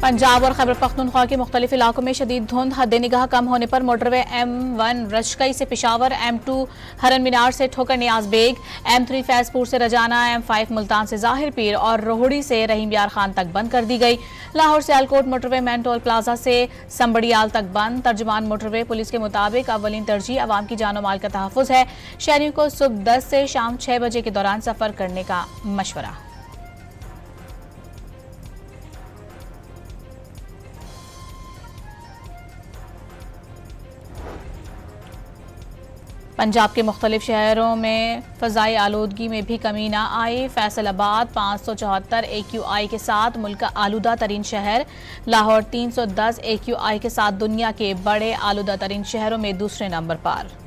पंजाब और खैबर पख्तूनख्वा के मुख्तलिफ इलाकों में शदीद धुंध, हद निगाह कम होने पर मोटरवे M1 रशकई से पेशावर, M2 हरन मीनार से ठोकर नियाज बेग, M3 फैजपुर से रजाना, M5 मुल्तान से जाहिर पीर और रोहड़ी से रहीम यार खान तक बंद कर दी गई। लाहौर से Sialkot motorway man toll plaza से संबड़ियाल तक बंद। तर्जुमान मोटरवे पुलिस के मुताबिक अवलिन तरजीह आवाम की जानो माल का तहफ़्फ़ुज़ है। शहरियों को सुबह 10 से शाम 6 बजे के दौरान सफ़र करने का मशवरा। पंजाब के मुख्तलिफ शहरों में फ़ज़ाई आलूदगी में भी कमी ना आई। फैसलाबाद 574 AQI के साथ मुल्क का आलूदा तरीन शहर, लाहौर 310 AQI के साथ दुनिया के बड़े आलूदा तरीन शहरों में दूसरे नंबर पर।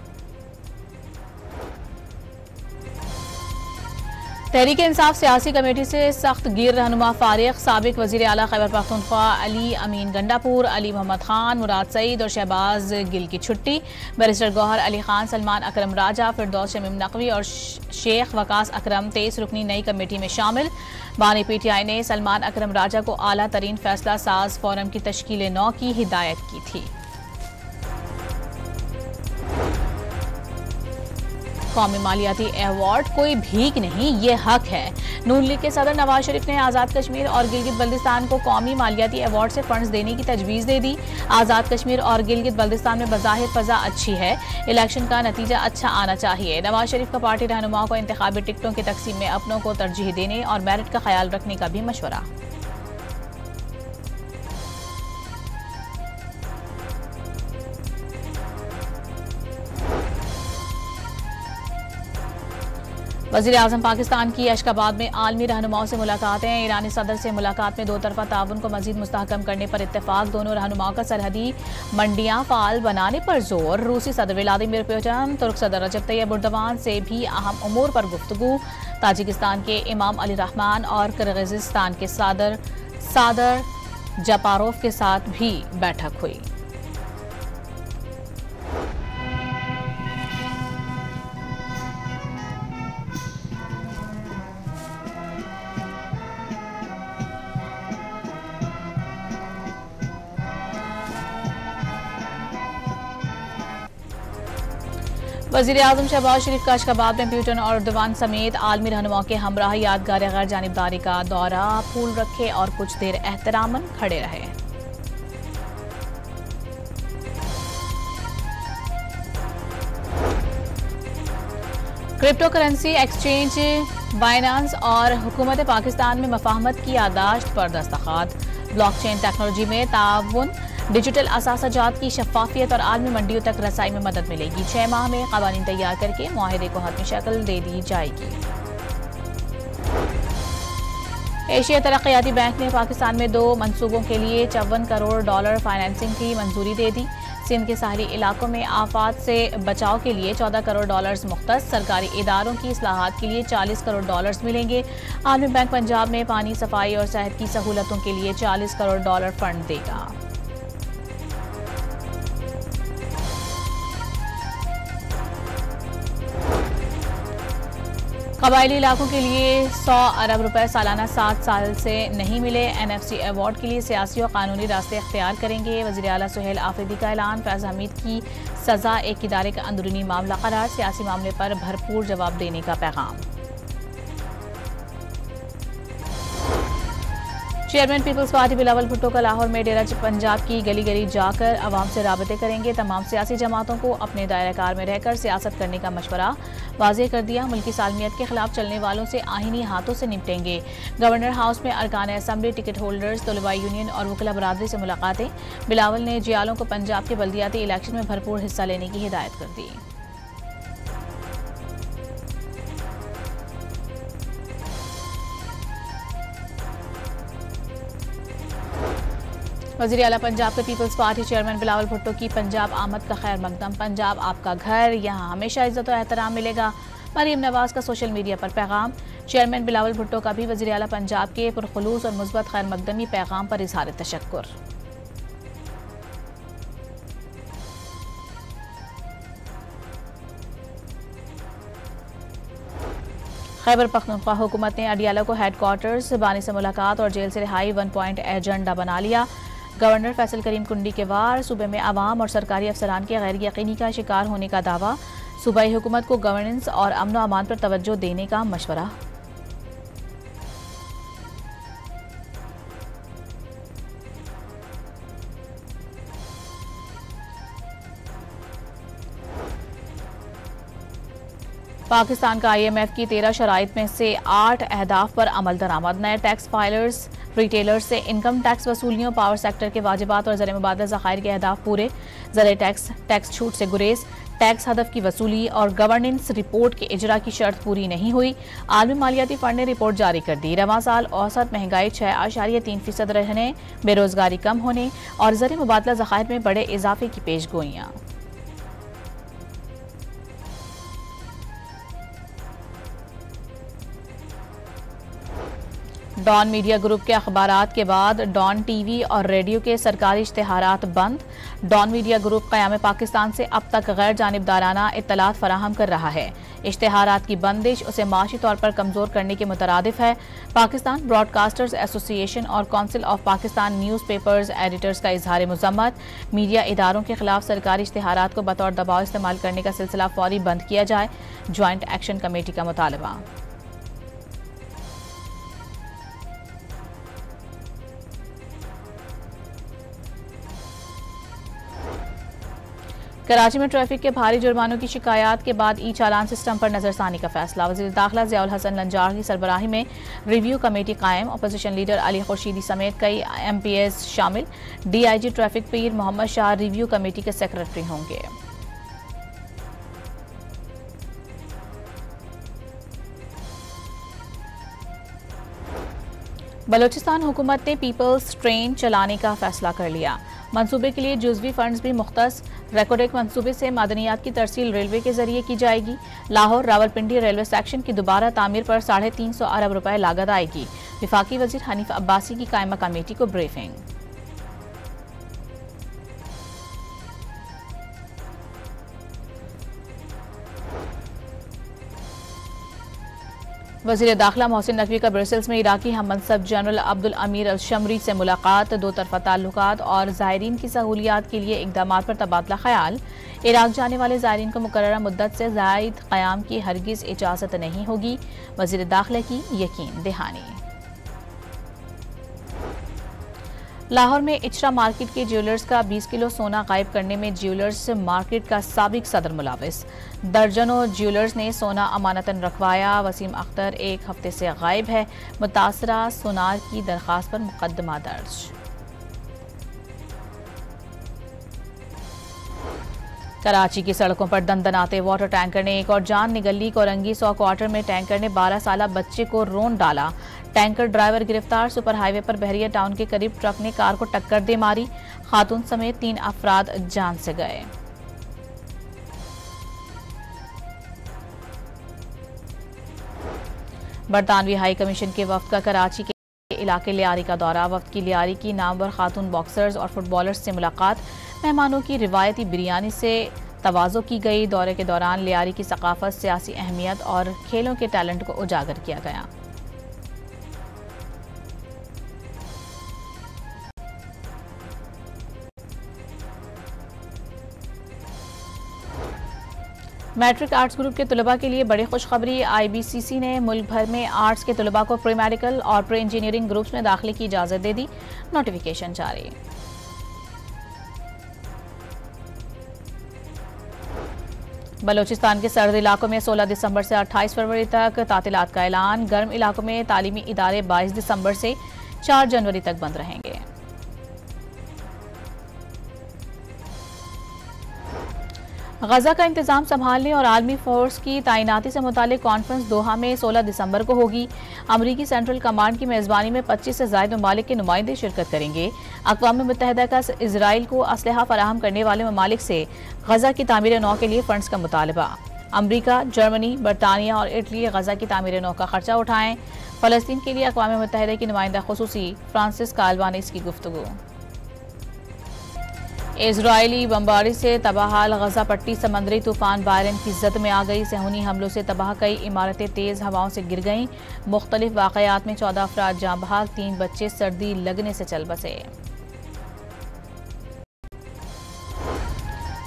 तहरीक इंसाफ सियासी कमेटी से सख्त गिर रहनुमा फारिग, साबिक वज़ीर आला खैबर पख्तूनख्वा अली अमीन गंडापुर, अली मोहम्मद खान, मुराद सईद और शहबाज गिल की छुट्टी। बैरिस्टर गौहर अली खान, सलमान अकरम राजा, फिरदौस शमीम नकवी और शेख वकास अकरम 23 रुकनी नई कमेटी में शामिल। बानी PTI ने सलमान अकरम राजा को आला तरीन फैसला साज फोरम की तश्कील नौ की हिदायत की थी। कौमी मालियाती अवार्ड कोई भीख नहीं, ये हक है। नून लीग के सदर नवाज शरीफ ने आज़ाद कश्मीर और गिलगित बल्दिस्तान को कौमी मालियाती अवार्ड से फंड्स देने की तजवीज़ दे दी। आज़ाद कश्मीर और गिलगित बल्दिस्तान में बज़ाहिर फ़ज़ा अच्छी है, इलेक्शन का नतीजा अच्छा आना चाहिए। नवाज शरीफ का पार्टी रहनुमाओं को इंतखाबी टिकटों की तकसीम में अपनों को तरजीह देने और मेरिट का ख्याल रखने का भी मशवरा। वज़ीर आज़म पाकिस्तान की अशकाबाद में आलमी रहनुमाओं से मुलाकातें। ईरानी सदर से मुलाकात में दो तरफा ताउन को मजीद मुस्तहकम करने पर इत्तेफाक। दोनों रहनुमाओं का सरहदी मंडियां फ़ाल बनाने पर जोर। रूसी सदर व्लादिमीर पुतिन, तुर्क सदर रजब तैयब एर्दोगान से भी अहम उमूर पर गुफ्तगू। ताजिकिस्तान के इमाम अली रहमान और किर्गिज़स्तान के सादर जपारोव के साथ भी बैठक हुई। वज़ीर आज़म शहबाज शरीफ का अशकाबाद में पुतिन और एर्दोगान समेत आलमी रहनुमाओं के हमराह यादगार गैर जानिबदारी का दौरा। फूल रखे और कुछ देर एहतरामन खड़े रहे। क्रिप्टो करेंसी एक्सचेंज बाइनेंस और हुकूमत पाकिस्तान में मफाहमत की याददाश्त पर दस्तखत। ब्लॉकचेन टेक्नोलॉजी में ताउन, डिजिटल असासाजात की शफाफियत और आलमी मंडियों तक रसाई में मदद मिलेगी। 6 माह में कवानीन तैयार करके मुआहिदे को हतमी शक्ल दे दी जाएगी। एशिया तरक्याती बैंक ने पाकिस्तान में 2 मंसूबों के लिए $54 करोड़ फाइनेंसिंग की मंजूरी दे दी। सिंध के साहली इलाकों में आफात से बचाव के लिए $14 करोड़ मुख्तस। सरकारी इदारों की इस्लाहात के लिए $40 करोड़ मिलेंगे। आलमी बैंक पंजाब में पानी, सफाई और सेहत की सहूलतों के लिए $40 करोड़ फंड देगा। कबायली इलाकों के लिए 100 अरब रुपए सालाना 7 साल से नहीं मिले। NFC अवार्ड के लिए सियासी और कानूनी रास्ते अख्तियार करेंगे। वज़ीर आला सुहेल आफरीदी का ऐलान। फैज़ हमीद की सज़ा एक इदारे का अंदरूनी मामला करार। सियासी मामले पर भरपूर जवाब देने का पैगाम। Chairman People's Party Bilawal Bhutto का लाहौर में डेरा पंजाब की गली गली जाकर आवाम से राबते करेंगे। तमाम सियासी जमातों को अपने दायरा कार में रहकर सियासत करने का मशवरा वाज़ेह कर दिया। मुल्की सालमियत के खिलाफ चलने वालों से आईनी हाथों से निपटेंगे। गवर्नर हाउस में अरकान असम्बली, टिकट होल्डर्स, तलबा यूनियन और वकला बरादरी से मुलाकातें। बिलावल ने जियालों को पंजाब के बल्दियाती इलेक्शन में भरपूर हिस्सा लेने की हिदायत कर दी। वज़ीर आला पंजाब के People's Party chairman Bilawal Bhutto की पंजाब आमद का खैर मकदम। पंजाब आपका घर, यहाँ हमेशा इज्जत और एहतराम मिलेगा। मरीम नवाज का सोशल मीडिया पर पैगाम। चेयरमैन बिलावल भुट्टो का भी वज़ीर आला पंजाब के पुरखुलूस और मुस्बत खैर मकदमी पैगाम पर इज़हार तशक्कुर। खैबर पख्तूनख्वा हुकूमत ने अडियाला को हेडक्वार्टर्स, बानी से मुलाकात और जेल से रिहाई 1 पॉइंट एजेंडा बना लिया। गवर्नर फैसल करीम कुंडी के वार, सूबे में आवाम और सरकारी अफसरान के गैर यकीनी का शिकार होने का दावा। सूबाई हुकूमत को गवर्नेंस और अमन व अमान पर तवज्जो देने का मशवरा। पाकिस्तान का IMF की 13 शराइत में से 8 अहदाफ पर अमल दरामद। नए टैक्स फाइलर्स, रिटेलर्स से इनकम टैक्स वसूलियों, पावर सेक्टर के वाजिबात और ज़र मुबादला ज़खायर के अहदाफ पूरे। ज़र टैक्स छूट से गुरेज, टैक्स हदफ की वसूली और गवर्नेंस रिपोर्ट के इजरा की शर्त पूरी नहीं हुई। आलमी मालियाती फंड ने रिपोर्ट जारी कर दी। रवां साल औसत महंगाई 6.3% रहने, बेरोजगारी कम होने और ज़र मुबादला ज़खायर में बड़े इजाफे की पेशगोइयाँ। डॉन मीडिया ग्रुप के अखबारात के बाद डॉन टीवी और रेडियो के सरकारी इश्तेहारात बंद। डॉन मीडिया ग्रुप क़याम पाकिस्तान से अब तक गैर जानिबदाराना इत्तलात फराहम कर रहा है। इश्तेहारात की बंदिश उसे माशी तौर पर कमज़ोर करने के मुतरादिफ है। पाकिस्तान ब्रॉडकास्टर्स एसोसिएशन और council of Pakistan news papers editors का इजहार मज़म्मत। मीडिया इदारों के खिलाफ सरकारी इश्तेहारात को बतौर दबाव इस्तेमाल करने का सिलसिला फौरी बंद किया जाए। ज्वाइंट एक्शन कमेटी का मुतालबा। कराची में ट्रैफिक के भारी जुर्मानों की शिकायत के बाद ई चालान सिस्टम पर नजरसानी का फैसला। वज़ीर दाखिला ज़ियाउल हसन लंजार की सरबराही में रिव्यू कमेटी कायम। अपोजिशन लीडर अली खुर्शीदी समेत कई MPs शामिल। DIG ट्रैफिक पीर मोहम्मद शाह रिव्यू कमेटी के सेक्रेटरी होंगे। बलोचिस्तान हुकूमत ने पीपल्स ट्रेन चलाने का फैसला कर लिया। मंसूबे के लिए जुज़वी फंड्स भी मुख्तस। रेकोडेक मंसूबे से मादनियात की तरसील रेलवे के जरिए की जाएगी। लाहौर रावलपिंडी रेलवे सेक्शन की दोबारा तामीर पर 350 अरब रुपए लागत आएगी। विफाकी वजीर हनीफ अब्बासी की कायमा कमेटी को ब्रीफिंग। वज़ीर दाखिला मोहसिन नकवी का ब्रसेल्स में इराकी हम मनसब जनरल अब्दुल अमीर अल शमरी से मुलाकात। दो तरफा ताल्लुकात और ज़ायरीन की सहूलियात के लिए इक़दामात पर तबादला ख्याल। इराक जाने वाले ज़ायरीन को मुकर्ररा मुद्दत से ज़ायद क़याम की हरगिज़ इजाज़त नहीं होगी। वज़ीर दाखिला की यकीन दहानी। लाहौर में इचरा मार्केट के ज्वेलर्स का 20 किलो सोना गायब करने में ज्वेलर्स मार्केट का साबिक सदर मुलाविस। दर्जनों ज्वेलर्स ने सोना अमानतन रखवाया। वसीम अख्तर 1 हफ्ते से गायब है। मुतासरा सोनार की दरख्वास्त पर मुकदमा दर्ज। कराची की सड़कों पर दंदनाते वाटर टैंकर ने एक और जान निगली। कोरंगी 100 क्वार्टर में टैंकर ने 12 साला बच्चे को रोन डाला। टैंकर ड्राइवर गिरफ्तार। सुपर हाईवे पर बहरिया टाउन के करीब ट्रक ने कार को टक्कर दे मारी। खातून समेत 3 अफराद जान से गए। बरतानवी हाई कमीशन के वफ्द का कराची के इलाके लियारी का दौरा। वफ्द की लियारी की नामवर खातून बॉक्सर्स और फुटबॉलर्स से मुलाकात। मेहमानों की रिवायती बिरयानी से तवाज़ो की गई। दौरे के दौरान लियारी की सकाफत, सियासी अहमियत और खेलों के टैलेंट को उजागर किया गया। मैट्रिक आर्ट्स ग्रुप के तलबा के लिए बड़ी खुशखबरी। IBCC ने मुल्क भर में आर्ट्स के तलबा को प्री मेडिकल और प्री इंजीनियरिंग ग्रुप्स में दाखिले की इजाज़त दे दी। नोटिफिकेशन जारी। बलोचिस्तान के सर्द इलाकों में 16 दिसंबर से 28 फरवरी तक तातीलात का ऐलान। गर्म इलाकों में तालीमी इदारे 22 दिसंबर से 4 जनवरी तक बंद रहेंगे। गजा का इंतजाम संभालने और आलमी फोर्स की तैनाती से मुतालिक कॉन्फ्रेंस दोहा में 16 दिसंबर को होगी। अमरीकी सेंट्रल कमांड की मेज़बानी में 25 से ज़ायद ममालिक के नुमाइंदे शिरकत करेंगे। अक़वाम मुत्तहिदा का इजराइल को असलहा फराहम करने वाले ममालिक से गजा की तामीर नौ के लिए फंड्स का मुतालबा। अमरीका, जर्मनी, बरतानिया और इटली गजा की तामीर नौ का खर्चा उठाएं। फ़लस्तीन के लिए अक़वाम मुत्तहिदा की नुमाइंदा खुसूसी फ्रांसिस काल्वानिस की गुफ्तगू। इजरायली बमबारी से तबाहाल गजा पट्टी समंदरी तूफान बायरन की जद में आ गई। सेहूनी हमलों से तबाह कई इमारतें तेज हवाओं से गिर गईं। मुख्तलिफ वाकयात में 14 अफराद जाँ बहक, 3 बच्चे सर्दी लगने से चल बसे।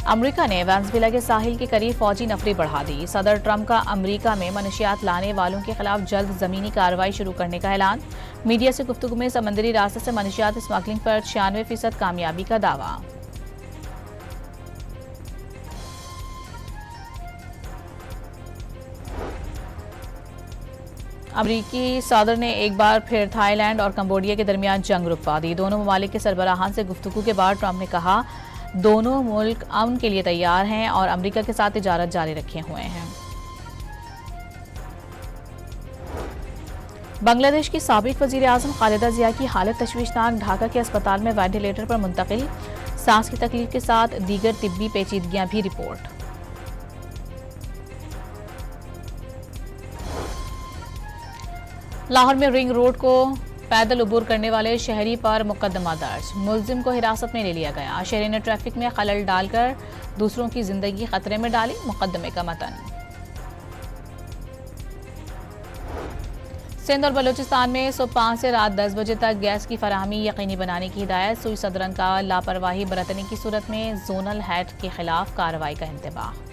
अमरीका ने वेनेजुएला के साहिल के करीब फौजी नफरी बढ़ा दी। सदर ट्रंप का अमरीका में मनशियात लाने वालों के खिलाफ जल्द जमीनी कार्रवाई शुरू करने का ऐलान। मीडिया से गुफ्तगू में समंदरी रास्ते से मनशियात स्मगलिंग पर 96% कामयाबी का दावा। अमरीकी सदर ने एक बार फिर थाईलैंड और कंबोडिया के दरमियान जंग रुकवा दी। दोनों ममालिक के सरबराहान से गुफ्तगू के बाद ट्रंप ने कहा, दोनों मुल्क अमन के लिए तैयार हैं और अमरीका के साथ तिजारत जारी रखे हुए हैं। बांग्लादेश की साबिक वजीर आजम खालिदा जिया की हालत तशवीशनाक, ढाका के अस्पताल में वेंटिलेटर पर मुंतकिल। सांस की तकलीफ के साथ दीगर तिब्बी पेचीदगियां भी रिपोर्ट। लाहौर में रिंग रोड को पैदल उबूर करने वाले शहरी पर मुकदमा दर्ज। मुलजिम को हिरासत में ले लिया गया। शहरी ने ट्रैफिक में खलल डालकर दूसरों की जिंदगी खतरे में डाली। मुकदमे का मतन। सिंध और बलूचिस्तान में सुबह 5 से रात 10 बजे तक गैस की फराहमी यकीनी बनाने की हिदायत। सुई सदरन का लापरवाही बरतने की सूरत में जोनल हेड के खिलाफ कार्रवाई का इंतबाह।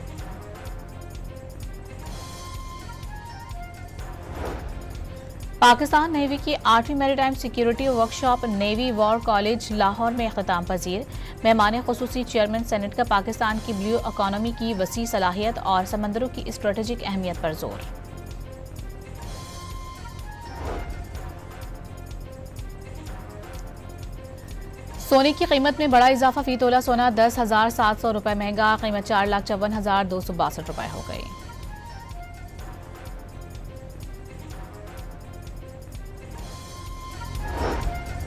पाकिस्तान नेवी की 8वीं maritime security workshop navy war college Lahore में इख्तिताम पजीर। मेहमान खुसूसी चेयरमैन सेनेट का पाकिस्तान की ब्लू इकॉनमी की वसी सलाहियत और समंदरों की स्ट्रेटेजिक अहमियत पर जोर। सोने की कीमत में बड़ा इजाफा। फी तोला सोना 10,700 रुपये महंगा। कीमत 4,54,262 रुपये हो गई।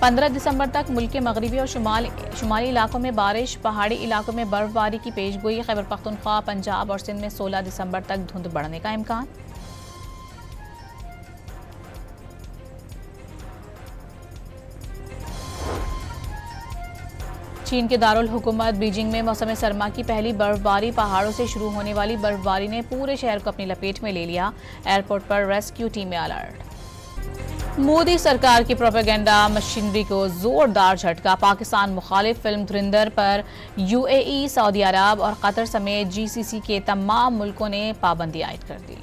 पंद्रह दिसंबर तक मुल्क के मगरबी और शुमाली इलाकों में बारिश। पहाड़ी इलाकों में बर्फबारी की पेशगोई। खैबर पख्तूनख्वा, पंजाब और सिंध में 16 दिसंबर तक धुंध बढ़ने का इम्कान। चीन के दारुल हुकूमत बीजिंग में मौसम सरमा की पहली बर्फबारी। पहाड़ों से शुरू होने वाली बर्फबारी ने पूरे शहर को अपनी लपेट में ले लिया। एयरपोर्ट पर रेस्क्यू टीमें अलर्ट। मोदी सरकार की प्रोपेगेंडा मशीनरी को जोरदार झटका। पाकिस्तान मुखालिफ फिल्म धुरंधर पर यूएई, सऊदी अरब और कतर समेत जीसीसी के तमाम मुल्कों ने पाबंदी आयद कर दी।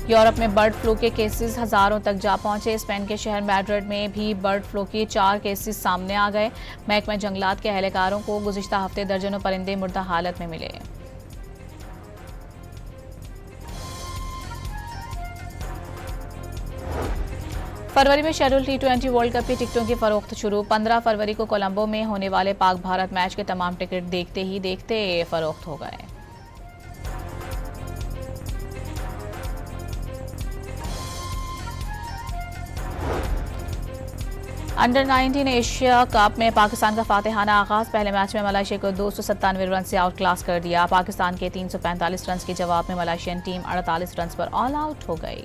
यूरोप में बर्ड फ्लू के केसेस हजारों तक जा पहुंचे। स्पेन के शहर मैड्रिड में भी बर्ड फ्लू के 4 केसेस सामने आ गए। महकमा जंगलात के एहलकारों को गुज़िश्ता हफ्ते दर्जनों परिंदे मुर्दा हालत में मिले। फरवरी में शेड्यूल T20 वर्ल्ड कप की टिकटों की फरोख्त शुरू। 15 फरवरी को कोलंबो में होने वाले पाक भारत मैच के तमाम टिकट देखते ही देखते फरोख्त हो गए। अंडर 19 एशिया कप में पाकिस्तान का फातिहाना आगाज। पहले मैच में मलेशिया को 297 रन से आउट क्लास कर दिया। पाकिस्तान के 345 रन के जवाब में मलेशियन टीम 48 रन पर ऑल आउट हो गई।